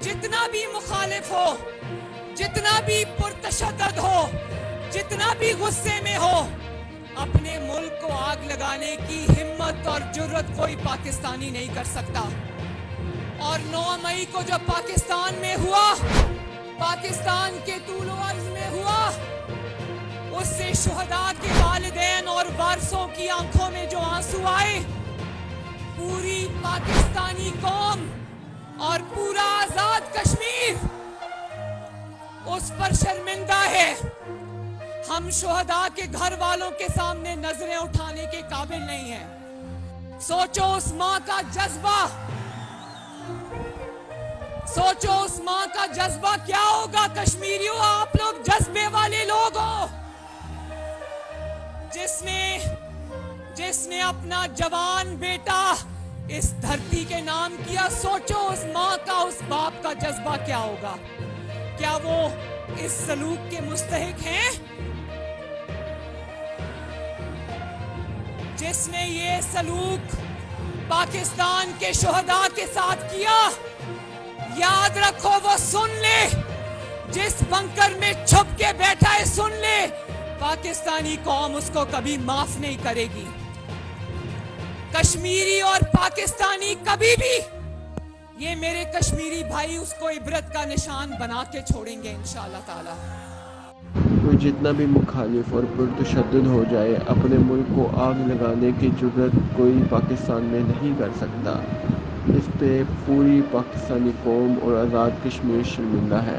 جتنا بھی مخالف ہو، جتنا بھی پرتشدد ہو، جتنا بھی غصے میں ہو، اپنے ملک کو آگ لگانے کی ہمت اور جرت کوئی پاکستانی نہیں کر سکتا۔ اور 9 مئی کو جو پاکستان میں ہوا، پاکستان کے طول و عرض میں ہوا، اس سے شہداء کے والدین اور وارثوں کی آنکھوں میں جو آنسو آئے، پوری پاکستانی قوم اور پورا آزاد کشمیر اس پر شرمندہ ہے۔ ہم شہداء کے گھر والوں کے سامنے نظریں اٹھانے کے قابل نہیں ہیں۔ سوچو اس ماں کا جذبہ، سوچو اس ماں کا جذبہ کیا ہوگا۔ کشمیریوں، آپ لوگ جذبے والے لوگ ہو، جس نے اپنا جوان بیٹا اس دھرتی کے نام کیا۔ سوچو اس ماں کا، اس باپ کا جذبہ کیا ہوگا۔ کیا وہ اس سلوک کے مستحق ہیں؟ جس نے یہ سلوک پاکستان کے شہداء کے ساتھ کیا، یاد رکھو وہ سن لے، جس بنکر میں چھپ کے بیٹھا ہے سن لے، پاکستانی قوم اس کو کبھی معاف نہیں کرے گی۔ کشمیری اور پاکستانی کبھی بھی، یہ میرے کشمیری بھائی اس کو عبرت کا نشان بنا کے چھوڑیں گے انشاءاللہ تعالی۔ کوئی جتنا بھی مخالف اور پرتشدد ہو جائے، اپنے ملک کو آگ لگانے کی جرت کوئی پاکستان میں نہیں کر سکتا۔ اس پہ پوری پاکستانی قوم اور آزاد کشمیر شرمندہ ہے۔